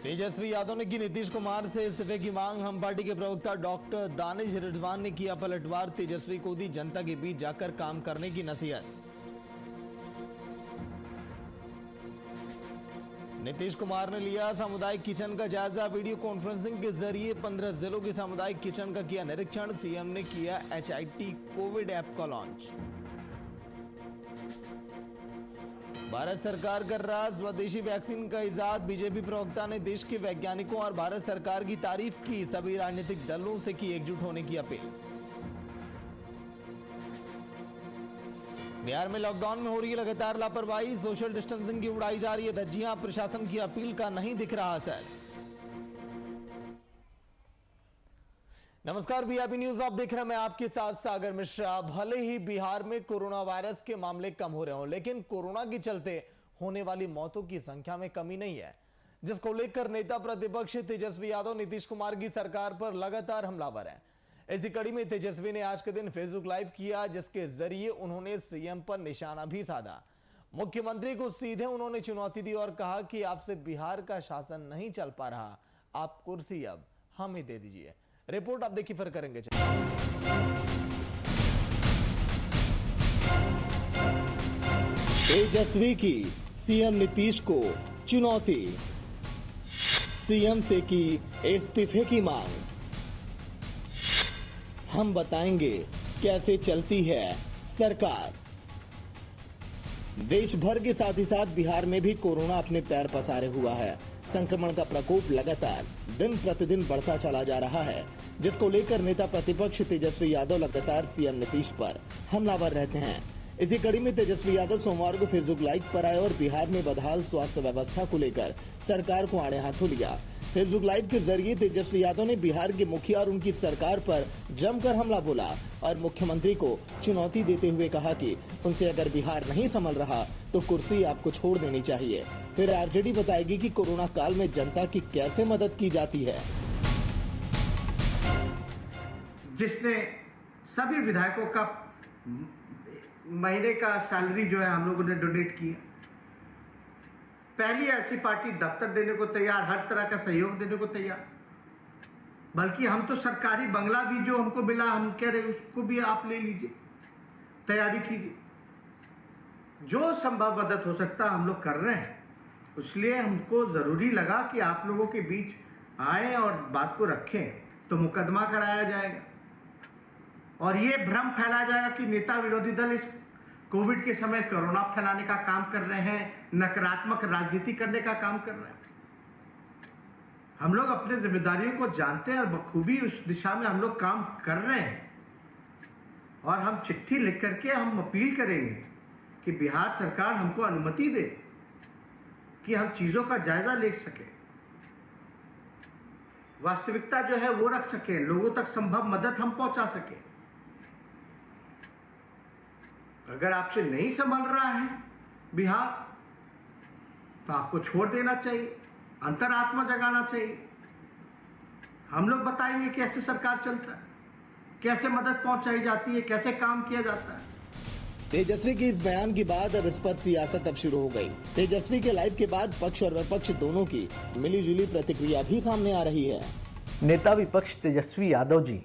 तेजस्वी यादव ने की नीतीश कुमार से इस्तीफे की मांग। हम पार्टी के प्रवक्ता डॉक्टर दानिश रिजवान ने किया पलटवार। तेजस्वी को दी जनता के बीच जाकर काम करने की नसीहत। नीतीश कुमार ने लिया सामुदायिक किचन का जायजा। वीडियो कॉन्फ्रेंसिंग के जरिए 15 जिलों के सामुदायिक किचन का किया निरीक्षण। सीएम ने किया HIT कोविड ऐप का लॉन्च। भारत सरकार कर रहा स्वदेशी वैक्सीन का इजाद। बीजेपी प्रवक्ता ने देश के वैज्ञानिकों और भारत सरकार की तारीफ की। सभी राजनीतिक दलों से की एकजुट होने की अपील। बिहार में लॉकडाउन में हो रही है लगातार लापरवाही। सोशल डिस्टेंसिंग की उड़ाई जा रही है धज्जियां। प्रशासन की अपील का नहीं दिख रहा असर। नमस्कार, वीआईपी न्यूज आप देख रहे हैं। मैं आपके साथ सागर मिश्रा। भले ही बिहार में कोरोना वायरस के मामले कम हो रहे हों, लेकिन कोरोना के चलते होने वाली मौतों की संख्या में कमी नहीं है, जिसको लेकर नेता प्रतिपक्ष तेजस्वी यादव नीतीश कुमार की सरकार पर लगातार हमलावर हैं। इसी कड़ी में तेजस्वी ने आज के दिन फेसबुक लाइव किया, जिसके जरिए उन्होंने सीएम पर निशाना भी साधा। मुख्यमंत्री को सीधे उन्होंने चुनौती दी और कहा कि आपसे बिहार का शासन नहीं चल पा रहा, आप कुर्सी अब हमें दे दीजिए। रिपोर्ट आप देखिए, फिर करेंगे। तेजस्वी की सीएम नीतीश को चुनौती। सीएम से की इस्तीफे की मांग। हम बताएंगे कैसे चलती है सरकार। देश भर के साथ ही साथ बिहार में भी कोरोना अपने पैर पसारे हुआ है। संक्रमण का प्रकोप लगातार दिन प्रतिदिन बढ़ता चला जा रहा है, जिसको लेकर नेता प्रतिपक्ष तेजस्वी यादव लगातार सीएम नीतीश पर हमलावर रहते हैं। इसी कड़ी में तेजस्वी यादव सोमवार को फेसबुक लाइव पर आए और बिहार में बदहाल स्वास्थ्य व्यवस्था को लेकर सरकार को आड़े हाथों लिया। फेसबुक लाइव के जरिए तेजस्वी यादव ने बिहार के मुखिया और उनकी सरकार पर जमकर हमला बोला और मुख्यमंत्री को चुनौती देते हुए कहा कि उनसे अगर बिहार नहीं संभल रहा तो कुर्सी आपको छोड़ देनी चाहिए। फिर आरजेडी बताएगी कि कोरोना काल में जनता की कैसे मदद की जाती है। जिसने सभी विधायकों का महीने का सैलरी जो है हम लोगों ने डोनेट किया। पहली ऐसी पार्टी दफ्तर देने को तैयार, हर तरह का सहयोग देने को तैयार। बल्कि हम तो सरकारी बंगला भी जो हमको मिला, हम कह रहे उसको भी आप ले लीजिए, तैयारी कीजिए। जो संभव मदद हो सकता हम लोग कर रहे हैं। इसलिए हमको जरूरी लगा कि आप लोगों के बीच आए और बात को रखें, तो मुकदमा कराया जाएगा और ये भ्रम फैलाया जाएगा कि नेता विरोधी दल इस कोविड के समय कोरोना फैलाने का काम कर रहे हैं, नकारात्मक राजनीति करने का काम कर रहे हैं। हम लोग अपने जिम्मेदारियों को जानते हैं और बखूबी उस दिशा में हम लोग काम कर रहे हैं। और हम चिट्ठी लिख करके हम अपील करेंगे कि बिहार सरकार हमको अनुमति दे कि हम चीजों का जायजा ले सके, वास्तविकता जो है वो रख सके, लोगों तक संभव मदद हम पहुंचा सके। अगर आपसे नहीं संभल रहा है बिहार, तो आपको छोड़ देना चाहिए, अंतरात्मा जगाना चाहिए। हम लोग बताएंगे कैसे सरकार चलता है, कैसे मदद पहुंचाई जाती है, कैसे काम किया जाता है। तेजस्वी के इस बयान के बाद अब इस पर सियासत अब शुरू हो गई। तेजस्वी के लाइव के बाद पक्ष और विपक्ष दोनों की मिलीजुली प्रतिक्रिया भी सामने आ रही है। नेता विपक्ष तेजस्वी यादव जी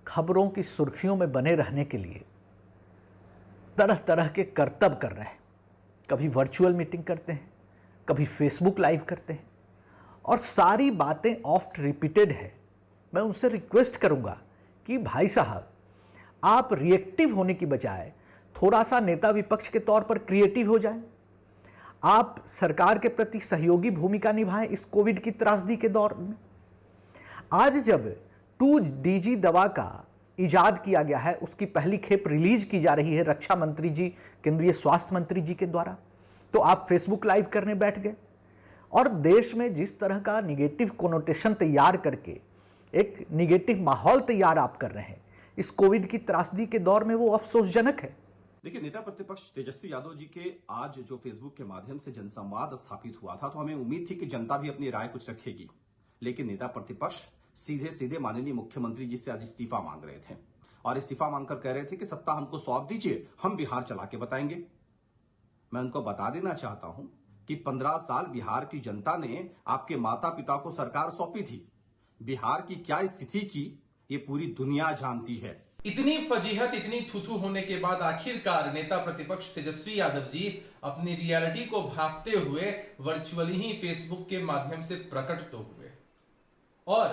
खबरों की सुर्खियों में बने रहने के लिए तरह तरह के करतब कर रहे हैं। कभी वर्चुअल मीटिंग करते हैं, कभी फेसबुक लाइव करते हैं और सारी बातें ऑफ्ट रिपीटेड है। मैं उनसे रिक्वेस्ट करूंगा कि भाई साहब, आप रिएक्टिव होने की बजाय थोड़ा सा नेता विपक्ष के तौर पर क्रिएटिव हो जाएं। आप सरकार के प्रति सहयोगी भूमिका निभाएं इस कोविड की त्रासदी के दौर में। आज जब 2DG दवा का इजाद किया गया है, उसकी पहली खेप रिलीज की जा रही है रक्षा मंत्री जी, केंद्रीय स्वास्थ्य मंत्री जी के द्वारा, तो आप फेसबुक लाइव करने बैठ गए और देश में जिस तरह का निगेटिव कोनोटेशन तैयार करके एक निगेटिव माहौल तैयार आप कर रहे हैं इस कोविड की त्रासदी के दौर में, वो अफसोसजनक है। देखिए, नेता प्रतिपक्ष तेजस्वी यादव जी के आज जो फेसबुक के माध्यम से जनसंवाद स्थापित हुआ था, तो हमें उम्मीद थी कि जनता भी अपनी राय कुछ रखेगी। लेकिन नेता प्रतिपक्ष सीधे सीधे माननीय मुख्यमंत्री जी से आज इस्तीफा मांग रहे थे और इस्तीफा मांगकर कह रहे थे कि सत्ता हमको सौंप दीजिए, हम बिहार चला के बताएंगे। मैं उनको बता देना चाहता हूं कि 15 साल बिहार की जनता ने आपके माता पिता को सरकार सौंपी थी। बिहार की क्या स्थिति की ये पूरी दुनिया जानती है। इतनी फजीहत, इतनी थूथू होने के बाद आखिरकार नेता प्रतिपक्ष तेजस्वी यादव जी अपनी रियलिटी को भांपते हुए वर्चुअली ही फेसबुक के माध्यम से प्रकट तो हुए और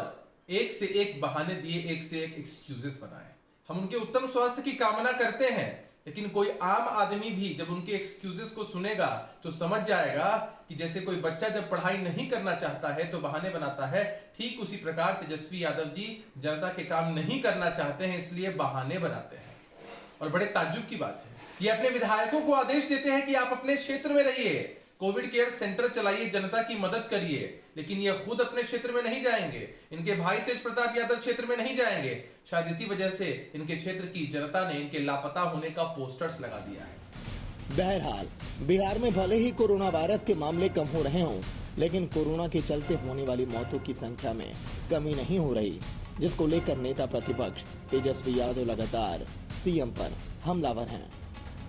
एक से एक बहाने दिए, एक से एक एक्सक्यूजेस बनाए। हम उनके उत्तम स्वास्थ्य की कामना करते हैं, लेकिन कोई आम आदमी भी जब उनके एक्सक्यूजेस को सुनेगा तो समझ जाएगा कि जैसे कोई बच्चा जब पढ़ाई नहीं करना चाहता है तो बहाने बनाता है, ठीक उसी प्रकार तेजस्वी यादव जी जनता के काम नहीं करना चाहते हैं, इसलिए बहाने बनाते हैं। और बड़े ताज्जुब की बात है, ये अपने विधायकों को आदेश देते हैं कि आप अपने क्षेत्र में रहिए, कोविड केयर सेंटर चलाइए, जनता की मदद करिए, लेकिन ये खुद अपने क्षेत्र में नहीं जाएंगे, इनके भाई तेज प्रताप यादव क्षेत्र में नहीं जाएंगे। शायद इसी वजह से इनके क्षेत्र की जनता ने इनके लापता होने का पोस्टर्स लगा दिया है। बहरहाल बिहार में भले ही कोरोना वायरस के मामले कम हो रहे हों, लेकिन कोरोना के चलते होने वाली मौतों की संख्या में कमी नहीं हो रही, जिसको लेकर नेता प्रतिपक्ष तेजस्वी यादव लगातार सीएम पर हमलावर हैं।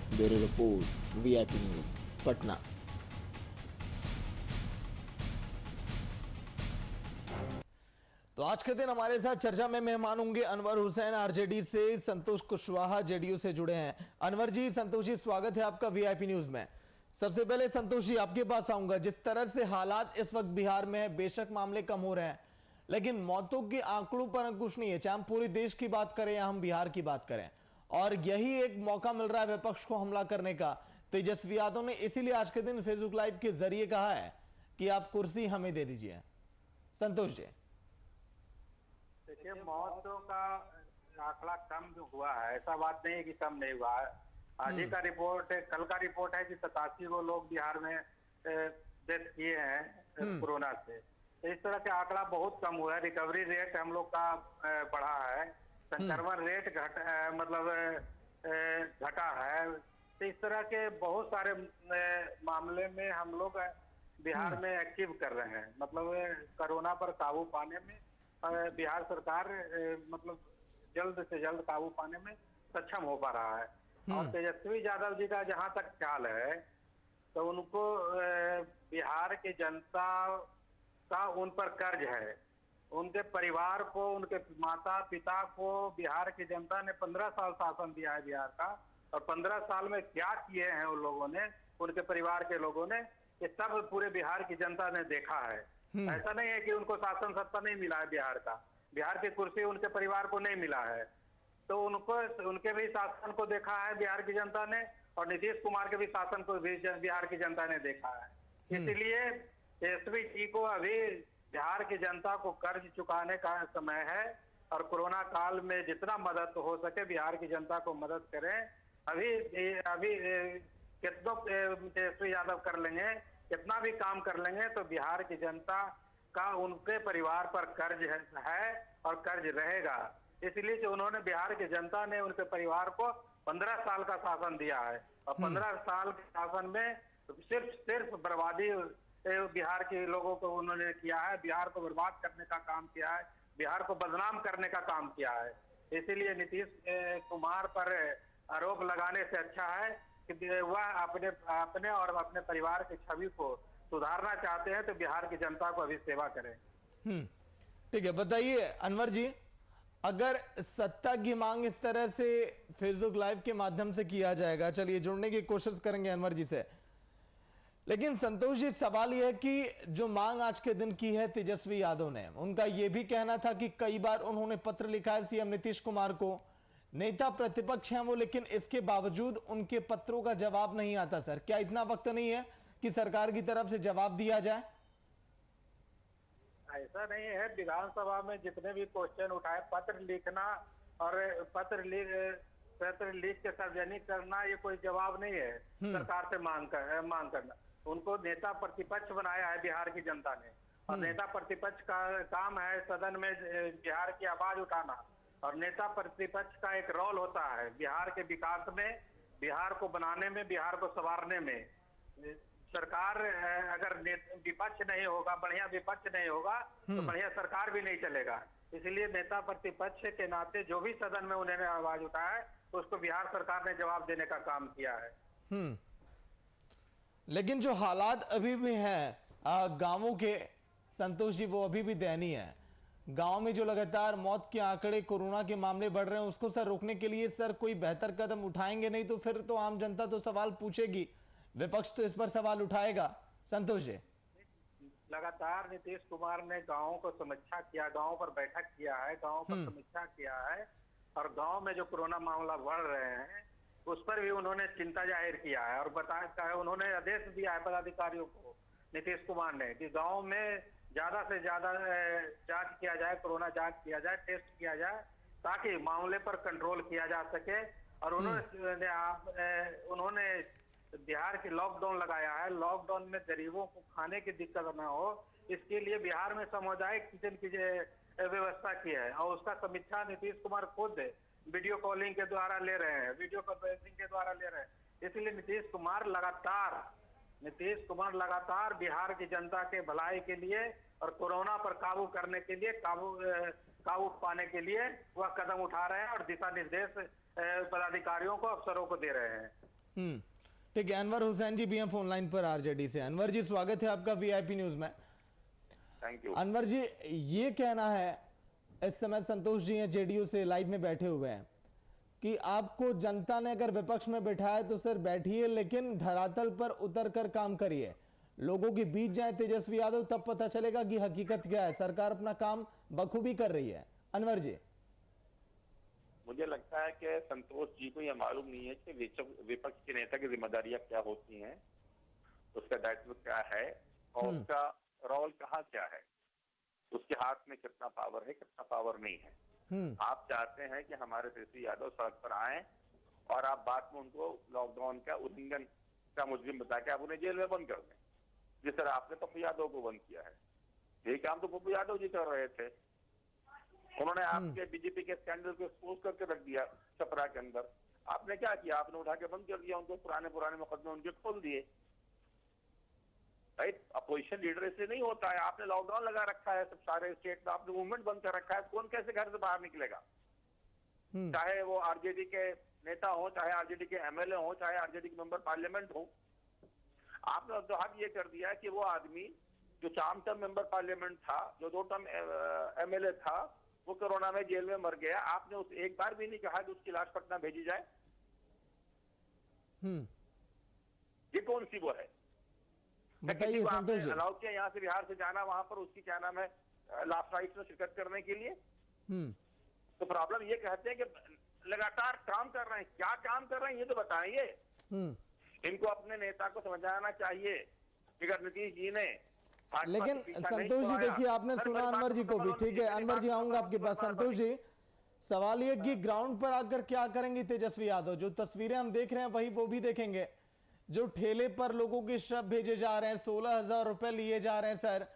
Bureau report, VIP news, Patna. तो आज के दिन हमारे साथ चर्चा में मेहमान होंगे अनवर हुसैन आरजेडी से, संतोष कुशवाहा जेडीयू से जुड़े हैं। अनवर जी, संतोष जी, स्वागत है आपका वीआईपी न्यूज में। सबसे पहले संतोष जी आपके पास आऊंगा। जिस तरह से हालात इस वक्त बिहार में है, बेशक मामले कम हो रहे हैं, लेकिन मौतों के आंकड़ों पर अंकुश नहीं है, चाहे हम पूरे देश की बात करें या हम बिहार की बात करें। और यही एक मौका मिल रहा है विपक्ष को हमला करने का। तेजस्वी यादव ने इसीलिए आज के दिन फेसबुक लाइव के जरिए कहा है कि आप कुर्सी हमें दे दीजिए। संतोष जी, देखिए, मौतों का आंकड़ा कम जो हुआ है, ऐसा बात नहीं है कि कम नहीं हुआ है। आज ही का रिपोर्ट है, कल का रिपोर्ट है कि 87 वो लोग बिहार में डेथ किए हैं कोरोना से। तो इस तरह के आंकड़ा बहुत कम हुआ है। रिकवरी रेट हम लोग का बढ़ा है, संक्रमण रेट घटा है। तो इस तरह के बहुत सारे मामले में हम लोग बिहार में एक्टिव कर रहे हैं। मतलब कोरोना पर काबू पाने में बिहार सरकार मतलब जल्द से जल्द काबू पाने में सक्षम हो पा रहा है। और तेजस्वी यादव जी का जहां तक ख्याल है, तो उनको बिहार की जनता का उन पर कर्ज है। उनके परिवार को, उनके माता पिता को बिहार की जनता ने 15 साल शासन दिया है बिहार का, और 15 साल में क्या किए हैं उन लोगों ने, उनके परिवार के लोगों ने, ये सब पूरे बिहार की जनता ने देखा है। ऐसा नहीं है कि उनको शासन सत्ता नहीं मिला है बिहार का, बिहार की कुर्सी उनके परिवार को नहीं मिला है, तो उनको, उनके भी शासन को देखा है बिहार की जनता ने, और नीतीश कुमार के भी शासन को भी बिहार की जनता ने देखा है। इसलिए तेजस्वी जी को अभी बिहार की जनता को कर्ज चुकाने का समय है, और कोरोना काल में जितना मदद हो सके बिहार की जनता को मदद करें। अभी कितना तेजस्वी यादव कर लेंगे, कितना भी काम कर लेंगे, तो बिहार की जनता का उनके परिवार पर कर्ज है और कर्ज रहेगा। इसलिए जो उन्होंने, बिहार की जनता ने उनके परिवार को 15 साल का शासन दिया है, और 15 साल के शासन में सिर्फ बर्बादी बिहार के लोगों को उन्होंने किया है। बिहार को बर्बाद करने का काम किया है, बिहार को बदनाम करने का काम किया है। इसीलिए नीतीश कुमार पर आरोप लगाने से अच्छा है कि वह अपने और अपने परिवार की छवि को सुधारना चाहते हैं, तो बिहार की जनता को अभी सेवा करें। ठीक है, बताइए अनवर जी, अगर सत्ता की मांग इस तरह से फेसबुक लाइव के माध्यम से किया जाएगा, चलिए जुड़ने की कोशिश करेंगे अनवर जी से, लेकिन संतोष जी सवाल यह है कि जो मांग आज के दिन की है तेजस्वी यादव ने, उनका यह भी कहना था कि कई बार उन्होंने पत्र लिखा है सीएम नीतीश कुमार को, नेता प्रतिपक्ष हैं वो, लेकिन इसके बावजूद उनके पत्रों का जवाब नहीं आता। सर, क्या इतना वक्त नहीं है कि सरकार की तरफ से जवाब दिया जाए? ऐसा नहीं है, विधानसभा में जितने भी क्वेश्चन उठाए, पत्र लिखना और पत्र लिख के सार्वजनिक करना, ये कोई जवाब नहीं है सरकार से मांग करना। उनको नेता प्रतिपक्ष बनाया है बिहार की जनता ने, और नेता प्रतिपक्ष का काम है सदन में बिहार की आवाज उठाना, और नेता प्रतिपक्ष का एक रोल होता है बिहार के विकास में, बिहार को बनाने में, बिहार को संवारने में। सरकार अगर विपक्ष नहीं होगा, बढ़िया विपक्ष नहीं होगा, तो बढ़िया सरकार भी नहीं चलेगा। इसलिए नेता प्रतिपक्ष के नाते जो भी सदन में उन्होंने आवाज उठाया है, उसको बिहार सरकार ने जवाब देने का काम किया है। लेकिन जो हालात अभी भी हैं गांवों के, संतोष जी, वो अभी भी दयनीय है। गांव में जो लगातार मौत के आंकड़े, कोरोना के मामले बढ़ रहे हैं, उसको सर रोकने के लिए सर कोई बेहतर कदम उठाएंगे? नहीं तो फिर तो आम जनता तो सवाल पूछेगी, विपक्ष तो इस पर सवाल उठाएगा। संतोष जी, लगातार नीतीश कुमार ने गाँव को समीक्षा किया, गाँव पर बैठक किया है, गाँव पर समीक्षा किया है, और गाँव में जो कोरोना मामला बढ़ रहे हैं उस पर भी उन्होंने चिंता जाहिर किया है और बताया, उन्होंने आदेश दिया है पदाधिकारियों को, नीतीश कुमार ने, कि गाँव में ज्यादा से ज्यादा जांच किया जाए, कोरोना जांच किया जाए, टेस्ट किया जाए, ताकि मामले पर कंट्रोल किया जा सके। और उन्होंने बिहार की लॉकडाउन लगाया है, लॉकडाउन में गरीबों को खाने की दिक्कत न हो, इसके लिए बिहार में सामुदायिक किचन की व्यवस्था की है, और उसका समीक्षा नीतीश कुमार खुद वीडियो कॉलिंग के द्वारा ले रहे हैं, वीडियो कॉन्फ्रेंसिंग के द्वारा ले रहे हैं। इसलिए नीतीश कुमार लगातार बिहार की जनता के भलाई के लिए और कोरोना पर काबू करने के लिए, काबू पाने के लिए वह कदम उठा रहे हैं और दिशा निर्देश पदाधिकारियों को, अफसरों को दे रहे हैं। ठीक है। अनवर हुसैन जी भी हैं फोन लाइन पर आरजेडी से। अनवर जी, स्वागत है आपका वीआईपी न्यूज में। Thank you. अनवर जी, ये कहना है, इस समय संतोष जी हैं जेडीयू से, लाइव में बैठे हुए हैं, कि आपको जनता ने अगर विपक्ष में बैठाया तो सर बैठिए, लेकिन धरातल पर उतर कर काम करिए, लोगों के बीच जाए तेजस्वी यादव, तब पता चलेगा कि हकीकत क्या है। सरकार अपना काम बखूबी कर रही है। अनवर जी, मुझे लगता है कि संतोष जी को यह मालूम नहीं है कि विपक्ष के नेता की जिम्मेदारियां क्या होती हैं, उसका दायित्व क्या है और उसका रोल कहाँ क्या है, उसके हाथ में कितना पावर है, कितना पावर नहीं है। आप चाहते हैं कि हमारे तेजस्वी यादव सड़क पर आए और आप बाद में उनको लॉकडाउन का उल्लंघन का मुजरिम बता के आप उन्हें जेल में बंद कर दें, जिस तरह आपने पप्पू यादव को बंद किया है। यही काम तो पप्पू यादव जी कर रहे थे। उन्होंने आपके बीजेपी के स्कैंडल को एक्सपोज करके रख दिया छपरा के अंदर। आपने क्या किया? आपने उठा के बंद कर दिया उनको, पुराने मुकदमे उनके खोल दिए। राइट, अपोजिशन लीडर इसलिए नहीं होता है। आपने लॉकडाउन लगा रखा है सब सारे स्टेट में, आपने मूवमेंट बंद कर रखा है, कौन कैसे घर से बाहर निकलेगा? चाहे वो आरजेडी के नेता हो, चाहे आरजेडी के एमएलए हो, चाहे आरजेडी के मेंबर पार्लियामेंट हो। आपने तो हद ये कर दिया कि वो आदमी जो 4 टर्म मेंबर पार्लियामेंट था, जो 2 टर्म एमएलए था, वो कोरोना में जेल में मर गया। आपने उस एक बार भी नहीं कहा कि उसकी लाश पटना भेजी जाए। ये कौन सी वो है? बताइए संतोष जी। अलाउ किया यहाँ से बिहार से जाना, वहां पर उसकी क्या नाम है, लास्ट राइट में शिरकत करने के लिए। तो प्रॉब्लम ये कहते हैं कि लगातार काम कर रहे हैं। क्या काम कर रहे हैं ये तो बताइए। इनको अपने नेता को समझाना चाहिए कि अगर नीतीश जी ने, लेकिन संतोष जी देखिए, आपने सुना अनवर जी को भी। ठीक है अनवर जी, आऊंगा आपके पास। संतोष जी, सवाल ये कि ग्राउंड पर आकर क्या करेंगे तेजस्वी यादव? जो तस्वीरें हम देख रहे हैं वही वो भी देखेंगे। जो ठेले पर लोगों के शव भेजे जा रहे हैं, 16,000 रुपए लिए जा रहे हैं सर,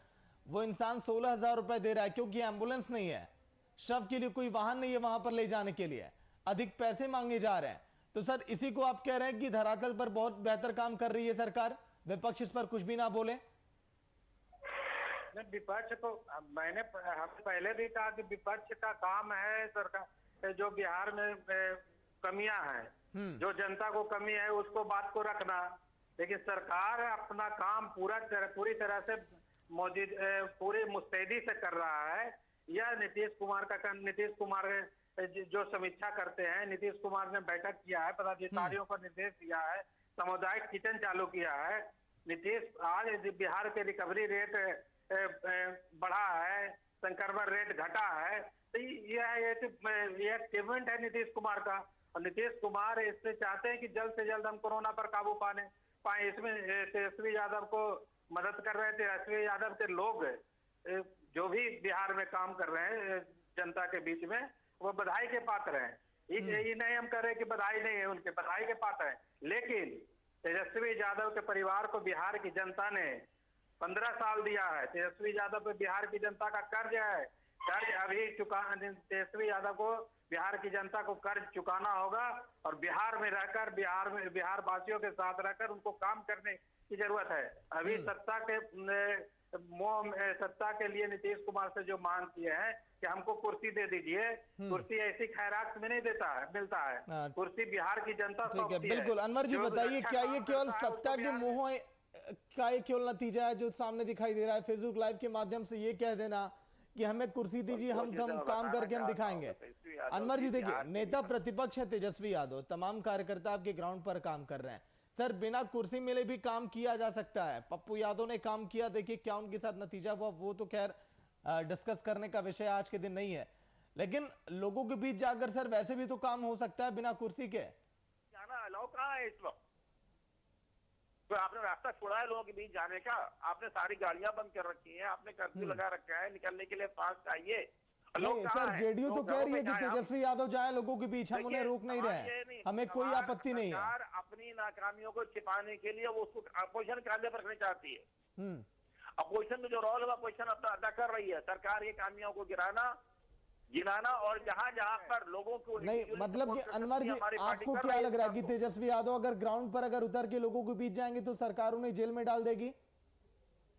वो इंसान 16,000 रुपए दे रहा है क्योंकि एम्बुलेंस नहीं है, शव के लिए कोई वाहन नहीं है वहां पर ले जाने के लिए, अधिक पैसे मांगे जा रहे हैं। तो सर इसी को आप कह रहे हैं कि धरातल पर बहुत बेहतर काम कर रही है सरकार, विपक्ष इस पर कुछ भी ना बोले? विपक्ष को मैंने पहले भी कहा कि विपक्ष का काम है सरकार, जो बिहार में कमियां हैं, जो जनता को कमी है उसको बात को रखना, लेकिन सरकार अपना काम पूरी तरह से पूरी मुस्तैदी से कर रहा है। यह नीतीश कुमार जो समीक्षा करते हैं, नीतीश कुमार ने बैठक किया है, पदाधिकारियों को निर्देश दिया है, सामुदायिक किचन चालू किया है। नीतीश आज बिहार के रिकवरी रेट बढ़ा है, संक्रमण रेट घटा है। तो यह अचीवमेंट है नीतीश कुमार का, और नीतीश कुमार इससे चाहते हैं कि जल्द से जल्द हम कोरोना पर काबू पाए। इसमें तेजस्वी यादव को मदद कर रहे हैं। तेजस्वी यादव के लोग जो भी बिहार में काम कर रहे हैं जनता के बीच में, वो बधाई के पात्र हैं। ये नहीं हम कह रहे कि बधाई नहीं है, उनके बधाई के पात्र हैं। लेकिन तेजस्वी यादव के परिवार को बिहार की जनता ने 15 साल दिया है। तेजस्वी यादव पे बिहार की जनता का कर्ज है, कर्ज अभी तेजस्वी यादव को बिहार की जनता को कर्ज चुकाना होगा, और बिहार में रहकर बिहार वासियों के साथ रहकर उनको काम करने की जरूरत है। अभी सत्ता के लिए नीतीश कुमार से जो मांग किए हैं कि हमको कुर्सी दे दीजिए, कुर्सी ऐसी खैरात में नहीं मिलता है, कुर्सी बिहार की जनता ठीक है, बिल्कुल। अनवर जी बताइए, क्या ये केवल सत्ता के मोह का ये केवल नतीजा है जो सामने दिखाई दे रहा है? फेसबुक लाइव के माध्यम से ये कह देना कि हमें कुर्सी दीजिए, हम काम करके हम दिखाएंगे। अनवर जी देखिए, नेता प्रतिपक्ष है तेजस्वी यादव, तमाम कार्यकर्ता आपके ग्राउंड पर काम कर रहे हैं सर, बिना कुर्सी मिले भी काम किया जा सकता है। पप्पू यादव ने काम किया, देखिए क्या उनके साथ नतीजा हुआ, वो तो खैर डिस्कस करने का विषय आज के दिन नहीं है, लेकिन लोगों के बीच जाकर सर वैसे भी तो काम हो सकता है बिना कुर्सी के। जाना अलाउ कहाँ है इस वक्त? तो आपने रास्ता छोड़ा है लोगों के बीच जाने का, आपने सारी गाड़ियां बंद कर रखी हैं, आपने कर्फ्यू लगा रखा है, निकलने के लिए पास चाहिए। नहीं सर, जेडीयू तो कह रही है कि तेजस्वी यादव जाए लोगों के बीच, हम उन्हें रोक नहीं रहे, हमें कोई आपत्ति नहीं है। अपनी नाकामियों को छिपाने के लिए वो उसको अपोजिशन काले पर रखना चाहती है। अपोजिशन में जो रोल है अपोजिशन अपना अदा कर रही है, सरकार के कामियों को गिराना और जहां जहां पर लोगों को नहीं, मतलब कि अनवर जी आपको क्या लग रहा है कि तेजस्वी यादव अगर ग्राउंड पर अगर उतर के लोगों के बीच जाएंगे तो सरकार उन्हें जेल में डाल देगी?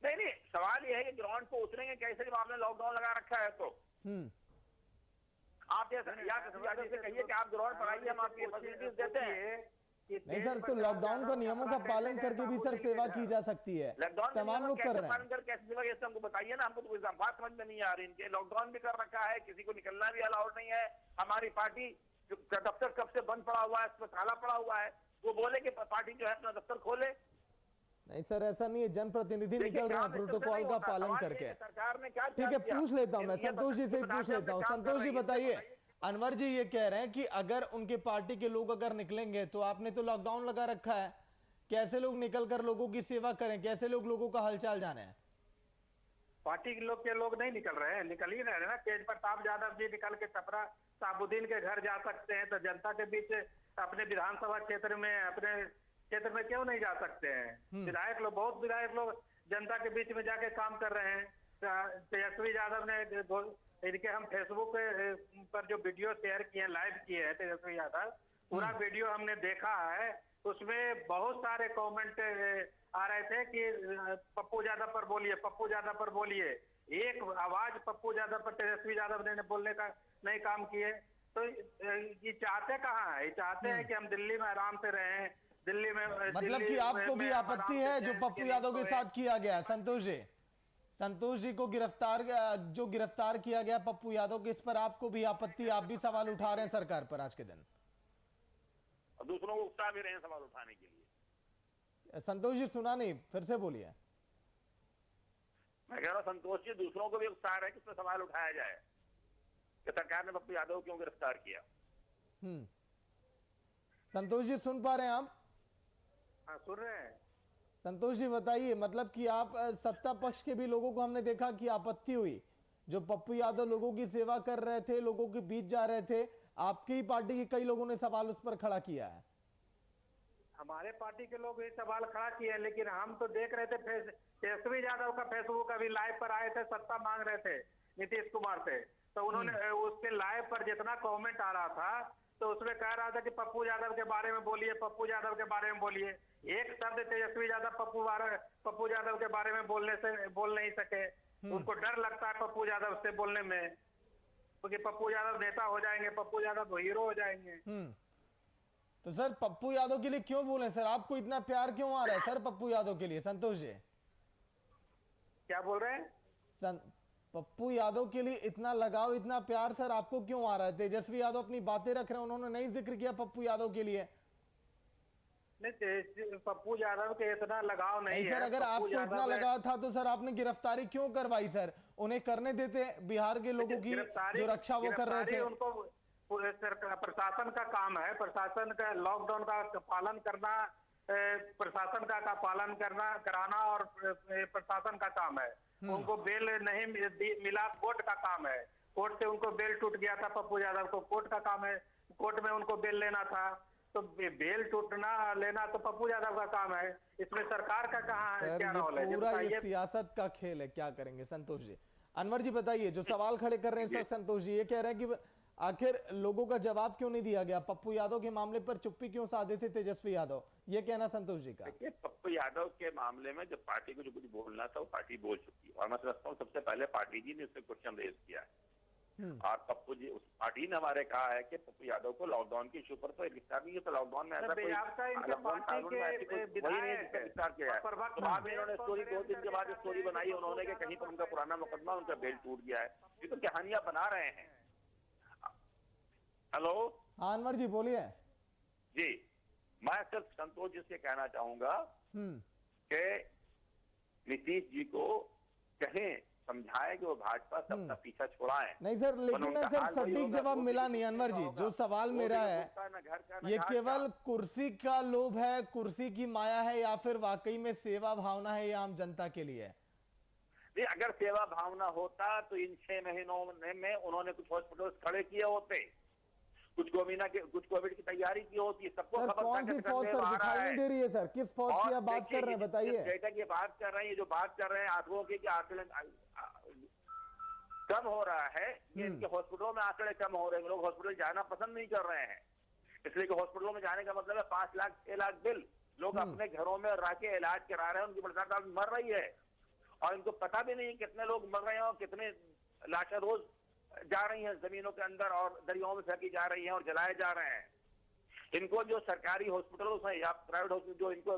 नहीं, सवाल यह है कि ग्राउंड पर उतरेंगे कैसे जब आपने लॉकडाउन लगा रखा है? तो आप यादव से कहिए कि आप ग्राउंड पर आइए, हम आपकी फैसिलिटीज देते हैं। नहीं सर, तो लॉकडाउन का नियमों का पालन करके भी सर सेवा की जा सकती है, तमाम लोग कर रहे हैं। कैसे सेवा कैसे हमको बताइए ना, हमको तो कोई बात समझ में नहीं आ रही। इनके लॉकडाउन भी कर रखा है, किसी को निकलना भी अलाउड नहीं है। हमारी पार्टी का दफ्तर कब से बंद पड़ा हुआ है, इसमें ताला पड़ा हुआ है, वो बोले कि पार्टी जो है अपना दफ्तर खोले। नहीं सर, ऐसा नहीं है, जनप्रतिनिधि निकल रहे हैं प्रोटोकॉल का पालन करके। सरकार ने क्या, ठीक है, पूछ लेता हूं मैं संतोष जी से ही पूछ लेता हूं। संतोष जी बताइए, अनवर जी ये कह रहे हैं कि अगर उनके पार्टी के लोग अगर निकलेंगे तो आपने तो लॉकडाउन लगा रखा है, कैसे लोग निकलकर लोगों की सेवा करें, कैसे लोगों का हालचाल जाने हैं? पार्टी के लोग नहीं निकल रहे हैं, निकल ही रहे हैं ना। तेज प्रताप यादव जी निकल के छपरा साबुद्दीन के घर जा सकते हैं, तो जनता के बीच अपने विधानसभा क्षेत्र में, अपने क्षेत्र में क्यों नहीं जा सकते हैं? विधायक लोग, बहुत विधायक लोग जनता के बीच में जाके काम कर रहे हैं। तेजस्वी यादव ने इनके हम फेसबुक पर जो वीडियो शेयर किए, लाइव किए हैं तेजस्वी यादव, पूरा वीडियो हमने देखा है। उसमें बहुत सारे कमेंट आ रहे थे कि पप्पू यादव पर बोलिए, पप्पू यादव पर बोलिए। एक आवाज पप्पू यादव पर तेजस्वी यादव ने बोलने का नहीं काम किए। तो ये चाहते कहाँ है? ये चाहते हैं कि हम दिल्ली में आराम से रहें, दिल्ली में, मतलब कि आपको भी आपत्ति है जो पप्पू यादव के साथ किया गया है? संतोष जी को जो गिरफ्तार किया गया पप्पू यादव के, इस पर आपको भी आपत्ति, आप भी सवाल उठा रहे हैं सरकार पर आज के दिन? और दूसरों को उकसा भी रहे हैं सवाल उठाने के लिए। संतोष जी सुना नहीं, फिर से बोलिए। मैं कह रहा हूं संतोष जी दूसरों को भी उकसा रहे हैं कि इस पर सवाल उठाया जाए कि सरकार ने पप्पू यादव क्यों गिरफ्तार किया। संतोष जी सुन पा रहे हैं आप? हाँ, सुन रहे हैं। संतोष जी बताइए, मतलब कि आप सत्ता पक्ष के भी लोगों को हमने देखा कि आपत्ति हुई, जो पप्पू यादव लोगों की सेवा कर रहे थे, लोगों के बीच जा रहे थे, आपकी ही पार्टी के कई लोगों ने सवाल उस पर खड़ा किया है। हमारे पार्टी के लोग ये सवाल खड़ा किए, लेकिन हम तो देख रहे थे तेजस्वी यादव का फेसबुक अभी लाइव पर आए थे, सत्ता मांग रहे थे नीतीश कुमार से, तो उन्होंने उसके लाइव पर जितना कमेंट आ रहा था तो उसमें कह रहा था कि पप्पू यादव के बारे में बोलिए, पप्पू यादव के बारे में बोलिए। एक शब्द तेजस्वी यादव पप्पू यादव के बारे में बोल नहीं सके। उनको डर लगता है पप्पू यादव से बोलने में, क्योंकि पप्पू यादव नेता हो जाएंगे, पप्पू यादव हीरो हो जाएंगे। तो सर पप्पू यादव के लिए क्यों बोले सर? आपको इतना प्यार क्यों आ रहा है सर पप्पू यादव के लिए? संतोष जी क्या बोल रहे हैं? पप्पू यादव के लिए इतना लगाव, इतना प्यार सर आपको क्यों आ रहा है? तेजस्वी यादव अपनी बातें रख रहे हैं, उन्होंने नहीं जिक्र किया पप्पू यादव के लिए। नहीं, पप्पू यादव के इतना लगाव नहीं सर, अगर आपको इतना लगाव था तो सर आपने गिरफ्तारी क्यों करवाई सर? उन्हें करने देते, बिहार के लोगों की जो रक्षा वो कर रहे थे। उनको प्रशासन का काम है, प्रशासन का लॉकडाउन का पालन करना, प्रशासन का पालन कराना और प्रशासन का काम है। उनको बेल नहीं मिला, कोर्ट का काम है। कोर्ट से उनको बेल टूट गया था पप्पू यादव को, कोर्ट का काम है, कोर्ट में उनको बेल लेना था। तो बेल टूटना लेना तो पप्पू यादव का काम है, इसमें सरकार का कहाँ है? क्या रोल है? पूरा ये सियासत का खेल है, क्या करेंगे? संतोष जी, अनवर जी बताइए, जो सवाल खड़े कर रहे हैं इस वक्त संतोष जी ये कह रहे हैं कि आखिर लोगों का जवाब क्यों नहीं दिया गया? पप्पू यादव के मामले पर चुप्पी क्यों साधे थे तेजस्वी यादव? ये कहना संतोष जी का। पप्पू यादव के मामले में जब पार्टी को जो कुछ बोलना था वो पार्टी बोल चुकी है, और मैं समझता हूँ सबसे पहले पार्टी जी ने उससे क्वेश्चन रेज किया है। और पप्पू जी, उस पार्टी ने हमारे कहा है कि पप्पू यादव को लॉकडाउन के इशू पर तो विस्तार नहीं है, तो लॉकडाउन में ऐसा कोई विस्तार किया है। तो बाद में इन्होंने स्टोरी 2 दिन के बाद स्टोरी बनाई उन्होंने कि कहीं पर उनका पुराना मुकदमा, उनका बेल टूट गया है। ये तो कहानियां बना रहे हैं। हेलो हाँ अनवर जी बोलिए। जी, मैं सिर्फ संतोष जी से कहना चाहूंगा कि नीतीश जी को कहें, समझाएं कि वो भाजपा से अपना पीछा छुड़ाएं। नहीं सर, लेकिन ना सर सटीक जवाब मिला नहीं अनवर जी। जो सवाल मेरा है, ये केवल कुर्सी का लोभ है, कुर्सी की माया है, या फिर वाकई में सेवा भावना है ये आम जनता के लिए? नहीं, अगर सेवा भावना होता तो इन 6 महीनों में उन्होंने कुछ हॉस्पिटल खड़े किए होते, कुछ कोविड की तैयारी की होती। सबको सर कौन सी फौज सर दिखाई नहीं दे रही है सर? किस फौज की आप बात कर रहे हैं बताइए? डेटा की बात कर रहे हैं, जो बात कर रहे हैं आंकड़ों की, आंकड़े कम हो रहा है, ये इनके हॉस्पिटलों में आंकड़े कम हो रहे हैं, लोग हॉस्पिटल जाना पसंद नहीं कर रहे हैं। इसलिए कि हॉस्पिटलों में जाने का मतलब है 5 लाख 6 लाख बिल, लोग अपने घरों में रह के इलाज करा रहे हैं, उनकी बड़ता मर रही है और इनको पता भी नहीं कितने लोग मर रहे हैं और कितने लाशें रोज जा रही हैं जमीनों के अंदर और दरियाओं में फेंकी जा रही हैं और जलाए जा रहे हैं। इनको जो सरकारी हॉस्पिटलों से या प्राइवेट हॉस्पिटल जो इनको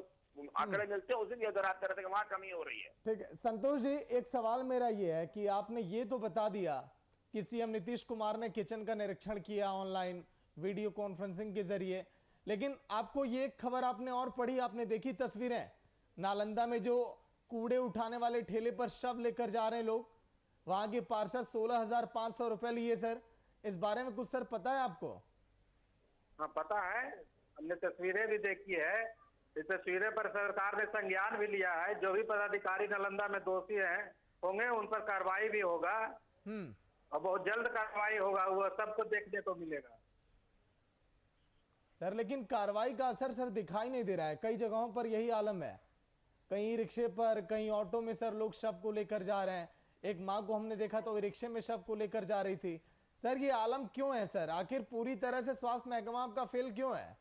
आंकड़े मिलते हैं उसी की अगर आप कर रहे थे कि वहां कमी हो रही है। ठीक है संतोष जी, एक सवाल मेरा ये है कि आपने ये तो बता दिया कि सीएम नीतीश कुमार ने किचन का निरीक्षण किया ऑनलाइन वीडियो कॉन्फ्रेंसिंग के जरिए, लेकिन आपको ये खबर आपने और पढ़ी, आपने देखी तस्वीरें नालंदा में जो कूड़े उठाने वाले ठेले पर शव लेकर जा रहे हैं लोग, वहां के पार्षद 16,500 रुपए लिए सर, इस बारे में कुछ सर पता है आपको? हाँ पता है, हमने तस्वीरें भी देखी है। इस तस्वीरें पर सरकार ने संज्ञान भी लिया है। जो भी पदाधिकारी नालंदा में दोषी होंगे उन पर कार्रवाई भी होगा और बहुत जल्द कार्रवाई होगा, वो सबको देखने को मिलेगा सर। लेकिन कार्रवाई का असर सर दिखाई नहीं दे रहा है, कई जगहों पर यही आलम है, कहीं रिक्शे पर कहीं ऑटो में सर लोग शव को लेकर जा रहे हैं। एक माँ को हमने देखा तो रिक्शे में शव को लेकर जा रही थी। सर ये आलम क्यों है सर? आखिर पूरी तरह से स्वास्थ्य महकमा आपका फेल क्यों है?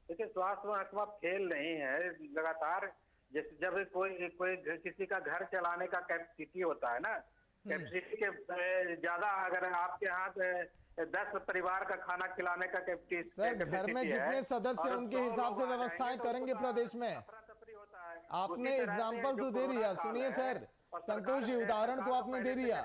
देखिए स्वास्थ्य महकमा फेल नहीं है, लगातार जब कोई किसी का घर चलाने का कैपेसिटी होता है ना, कैपेसिटी के ज्यादा अगर आपके यहाँ 10 परिवार का खाना खिलाने का कैपेसिटी, सर घर में जितने सदस्य उनके हिसाब से व्यवस्थाएं करेंगे प्रदेश में। आपने एग्जाम्पल तो दे दिया, सुनिए सर संतोष जी, उदाहरण तो आपने दे दिया,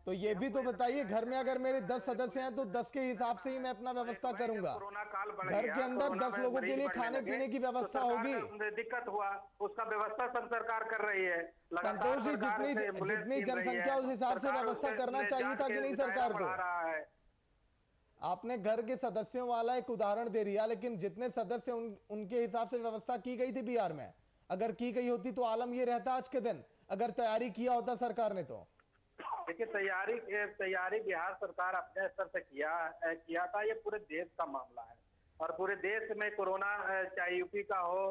तो ये भी तो बताइए घर में अगर मेरे 10 सदस्य हैं तो 10 के हिसाब से ही मैं अपना व्यवस्था करूंगा। घर के अंदर 10 लोगों के लिए खाने पीने की व्यवस्था होगी। दिक्कत हुआ उसका व्यवस्था सब सरकार कर रही है। संतोष जी जितनी जनसंख्या उस हिसाब से व्यवस्था करना चाहिए था कि नहीं सरकार को? आपने घर के सदस्यों वाला एक उदाहरण दे दिया, लेकिन जितने सदस्य उनके हिसाब से व्यवस्था की गई थी बिहार में, अगर की गई होती तो आलम ये रहता आज के दिन, अगर तैयारी किया होता सरकार ने तो। देखिए तैयारी बिहार सरकार अपने स्तर से किया था। ये पूरे देश का मामला है और पूरे देश में कोरोना, चाहे यूपी का हो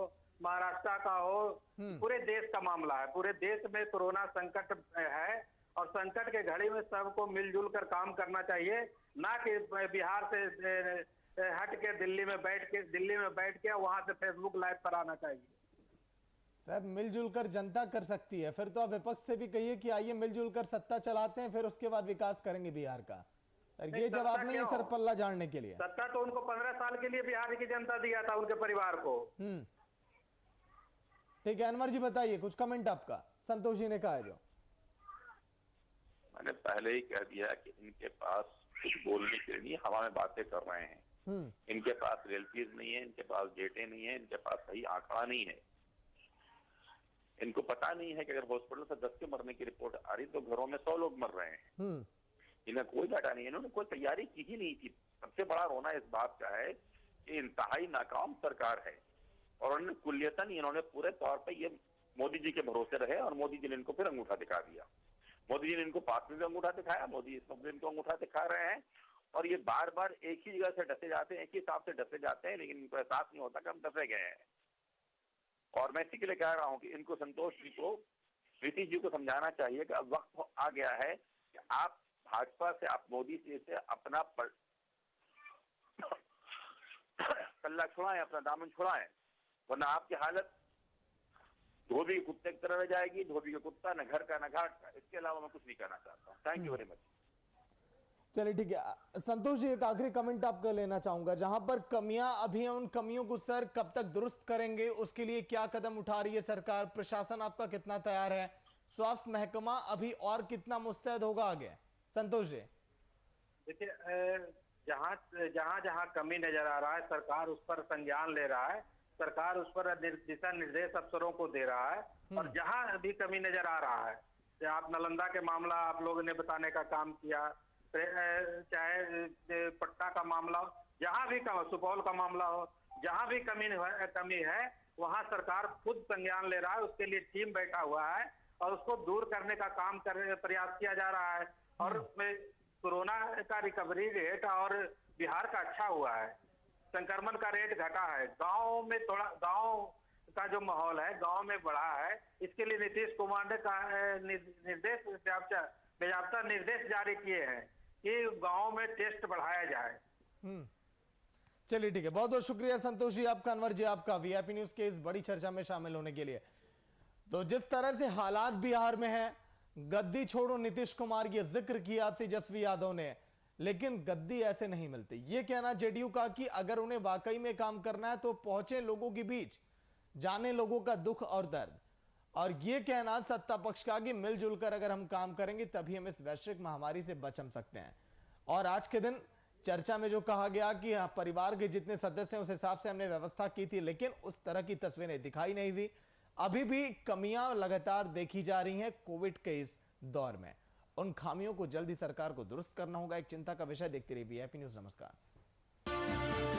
महाराष्ट्र का हो, पूरे देश का मामला है। पूरे देश में कोरोना संकट है और संकट के घड़ी में सबको मिलजुल कर काम करना चाहिए, ना कि बिहार से हट के दिल्ली में बैठ के वहां से फेसबुक लाइव पर आना चाहिए। सर मिलजुल कर जनता कर सकती है, फिर तो आप विपक्ष से भी कहिए कि आइए मिलजुल कर सत्ता चलाते हैं, फिर उसके बाद विकास करेंगे बिहार का। सर ये जवाब नहीं है सर पल्ला झाड़ने के लिए। सत्ता तो उनको 15 साल के लिए बिहार की जनता दिया था, उनके परिवार को। ठीक है अनवर जी बताइए कुछ कमेंट आपका, संतोष जी ने कहा है जो। मैंने पहले ही कह दिया कि इनके पास कुछ बोलने के लिए हवा में बातें कर रहे हैं। इनके पास रियलिटीज नहीं है, इनके पास डेटे नहीं है, इनके पास सही आंकड़ा नहीं है। इनको पता नहीं है कि अगर हॉस्पिटल से 10 के मरने की रिपोर्ट आ रही तो घरों में 100 लोग मर रहे हैं। इन्हें कोई डाटा नहीं है, इन्होंने कोई तैयारी की ही नहीं थी। सबसे बड़ा रोना इस बात का है कि इंतहाई नाकाम सरकार है और उन्होंने कुल्यतन इन्होंने पूरे तौर पे ये मोदी जी के भरोसे रहे और मोदी जी ने इनको फिर अंगूठा दिखा दिया। मोदी जी ने इनको पास में भी अंगूठा दिखाया, मोदी इस वक्त इनको अंगूठा दिखा रहे हैं और ये बार बार एक ही जगह से डसे जाते हैं, एक ही हिसाब से डसे जाते हैं, लेकिन इनको एहसास नहीं होता कि हम डसे गए हैं। और मैं इसी के लिए कह रहा हूं कि इनको, संतोष जी को, नीतीश जी को समझाना चाहिए कि अब वक्त आ गया है कि आप भाजपा से, आप मोदी जी से अपना पल्ला छुड़ाएं, अपना दामन छुड़ाएं, वरना आपकी हालत धोबी के कुत्ते की तरह रह जाएगी। धोबी का कुत्ता न घर का न घाट का। इसके अलावा मैं कुछ नहीं कहना चाहता हूँ। Thank you very much. चलिए ठीक है। संतोष जी, एक आखिरी कमेंट आपका लेना चाहूंगा। जहां पर कमियां अभी हैं, उन कमियों को सर कब तक दुरुस्त करेंगे, उसके लिए क्या कदम उठा रही है सरकार? प्रशासन आपका कितना तैयार है? स्वास्थ्य महकमा अभी और कितना मुस्तैद होगा आगे? संतोष जी, देखिए, जहाँ जहाँ जहाँ कमी नजर आ रहा है सरकार उस पर संज्ञान ले रहा है, सरकार उस पर दिशा निर्देश अफसरों को दे रहा है। और जहाँ भी कमी नजर आ रहा है, आप नालंदा के मामला आप लोगों ने बताने का काम किया, चाहे पटना का मामला हो, जहाँ भी सुपौल का मामला हो, जहाँ भी कमी है वहाँ सरकार खुद संज्ञान ले रहा है। उसके लिए टीम बैठा हुआ है और उसको दूर करने का प्रयास किया जा रहा है। और कोरोना का रिकवरी रेट और बिहार का अच्छा हुआ है, संक्रमण का रेट घटा है, गांव में थोड़ा गांव का जो माहौल है गांव में बढ़ा है। इसके लिए नीतीश कुमार ने निर्देश जारी किए हैं कि गांव में टेस्ट बढ़ाया जाए। चलिए ठीक है, बहुत बहुत शुक्रिया संतोष जी आपका, अनवर जी आपका, वीआईपी न्यूज के इस बड़ी चर्चा में शामिल होने के लिए। तो जिस तरह से हालात बिहार में है, गद्दी छोड़ो नीतीश कुमार, ये जिक्र किया तेजस्वी यादव ने, लेकिन गद्दी ऐसे नहीं मिलती। ये कहना जेडीयू का कि अगर उन्हें वाकई में काम करना है तो पहुंचे लोगों के बीच, जाने लोगों का दुख और दर्द। और ये कहना सत्ता पक्ष का कि मिलजुल कर अगर हम काम करेंगे तभी हम इस वैश्विक महामारी से बच सकते हैं। और आज के दिन चर्चा में जो कहा गया कि परिवार के जितने सदस्य हैं उस हिसाब से हमने व्यवस्था की थी, लेकिन उस तरह की तस्वीरें दिखाई नहीं दी। अभी भी कमियां लगातार देखी जा रही हैं कोविड के इस दौर में। उन खामियों को जल्दी सरकार को दुरुस्त करना होगा, एक चिंता का विषय। देखते रहिए वीआईपी न्यूज। नमस्कार।